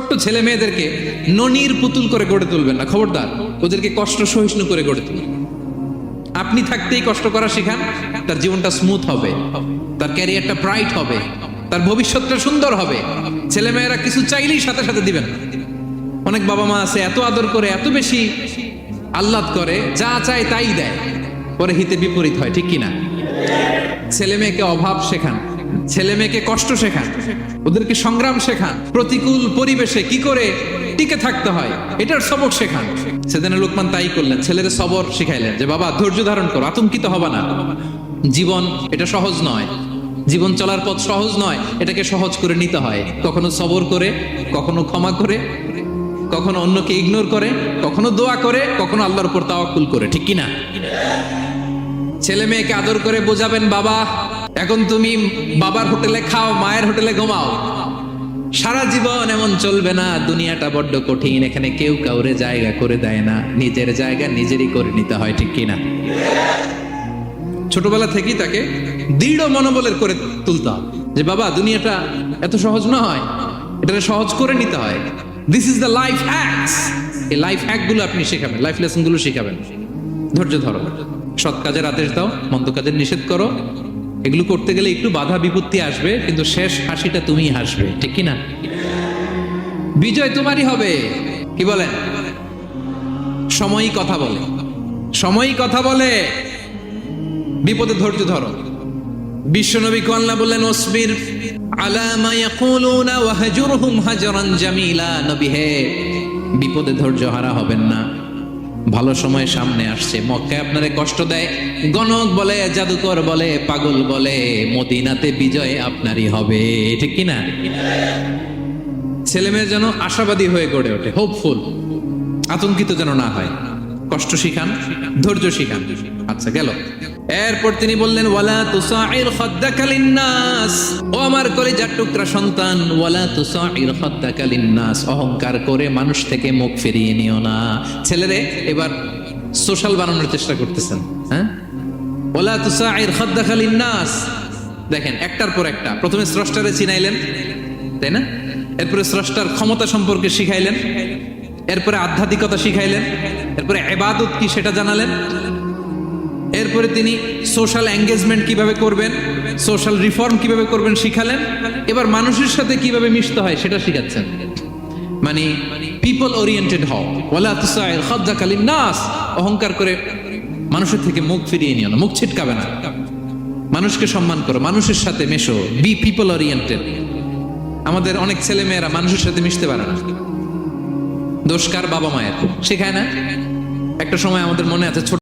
ছোট্ট ছেলে মেয়েদেরকে ননির পুতুল করে গড়ে তুলবেন না, খবরদার। ওদেরকে কষ্ট সহিষ্ণু করে গড়ে তুলবেন। আপনি থাকতেই কষ্ট করা শিখান, তার জীবনটা স্মুথ হবে, তার ক্যারিয়ারটা ব্রাইট হবে, তার ভবিষ্যৎটা সুন্দর হবে। ছেলেমেয়েরা কিছু চাইলেই সাথে সাথে দিবেন। অনেক বাবা মা আছে এত আদর করে, এত বেশি আহ্লাদ করে, যা চায় তাই দেয়, পরে হিতে বিপরীত হয়, ঠিক কিনা? ছেলে মেয়েকে অভাব শেখান, ছেলে মেয়েকে কষ্ট শেখান, ওদেরকে সংগ্রাম শেখান, প্রতিকূল পরিবেশে কি করে টিকে থাকতে হয় এটার সবক শেখান। সেদিন লোকমান তাই করলেন, ছেলেদের সবর শিখাইলেন যে বাবা ধৈর্য ধারণ করো, আতঙ্কিত হবা না। জীবন এটা সহজ নয়, জীবন চলার পথ সহজ নয়, এটাকে সহজ করে নিতে হয়। কখনো সবর করে, কখনো ক্ষমা করে, কখনো অন্যকে ইগনোর করে, কখনো দোয়া করে, কখনো আল্লাহর উপর তাওয়াক্কুল করে, ঠিক কিনা? ছেলে মেয়েকে আদর করে বোঝাবেন, বাবা এখন তুমি বাবার হোটেলে খাও, মায়ের হোটেলে ঘুমাও। সারা জীবন এমন চলবে না, দুনিয়াটা বড্ড কঠিন, এখানে কেউ কাউরে জায়গা করে দেয় না, নিজের জায়গা নিজেরই করে নিতে হয়, ঠিক কিনা? ছোটবেলা থেকেই তাকে দৃঢ় মনোবলের করে তুলতে হবে যে বাবা দুনিয়াটা এত সহজ নয়, এটা সহজ করে নিতে হয়। This is the life hacks. এই লাইফ হ্যাক গুলো আপনি শেখাবেন, লাইফ লেসন গুলো শেখাবেন। ধৈর্য ধরো, সৎ কাজের আদেশ দাও, মন্দ কাজের নিষেধ করো। এগুলো করতে গেলে একটু বাধা বিপত্তি আসবে, কিন্তু শেষ হাসিটা তুমিই হাসবে, ঠিক কিনা? বিজয় তোমারই হবে। কি বলেন? সময়ই কথা বলে, সময়ই কথা বলে। বিপদে ধৈর্য ধরো। বিশ্বনবী আল্লাহ বললেন ওয়াসবির আলা মা ইয়াকুলুনা ওয়াহজুরহুম হাজরান জামিলা। নবী হে, বিপদে ধৈর্য হারা হবেন না। ভালো সময় সামনে আসছে, মক্কায় আপনারে কষ্ট দেয়, গণক বলে, জাদুকর বলে, পাগল বলে, মদিনাতে বিজয় আপনারই হবে, ঠিক কিনা? ছেলে মেয়ে যেন আশাবাদী হয়ে গড়ে ওঠে, হোপফুল, আতঙ্কিত যেন না হয়। কষ্ট শিখান, ধৈর্য শিখান। আচ্ছা গেল। এরপর তিনি বললেন ওয়ালা তুসাইর খাদ্দাকা লিন্নাস। ও আমার কলিজার টুকরা সন্তান, ওয়ালা তুসাইর খাদ্দাকা লিন্নাস। অহংকার করে মানুষ থেকে মুখ ফিরিয়ে নিও না। ছেলেরে এবার সোশ্যাল বানানোর চেষ্টা করতেছেন, হ্যাঁ? ওয়ালা তুসাইর খাদ্দাকা লিন্নাস। দেখেন একটার পর একটা, প্রথমে স্রষ্টারে চিনাইলেন, তাই না? এরপরে স্রষ্টার ক্ষমতা সম্পর্কে শিখাইলেন, এরপরে আধ্যাত্মিকতা শিখাইলেন, এরপরে ইবাদত কি সেটা জানালেন, এরপরে তিনি সোশ্যাল এঙ্গেজমেন্ট কিভাবে করবেন, সোশ্যাল রিফর্ম কিভাবে করবেন শিখালেন। এবার মানুষের সাথে কিভাবে মিশতে হয় সেটা শিখাচ্ছেন। মানে পিপল ওরিয়েন্টেড হও। ওয়ালা তুসাইর খাদ্দাকা লিন্নাস। অহংকার করে মানুষের থেকে মুখ ফিরিয়ে নিও না, মুখ ছিটকাবে না। মানুষকে সম্মান করো, মানুষের সাথে মেশো, বি পিপল ওরিয়েন্টেড। আমাদের অনেক ছেলে মেয়েরা মানুষের সাথে মিশতে পারে না। দোষ কার? বাবা মায়ের, শেখায় না। একটা সময় আমাদের মনে আছে ছোট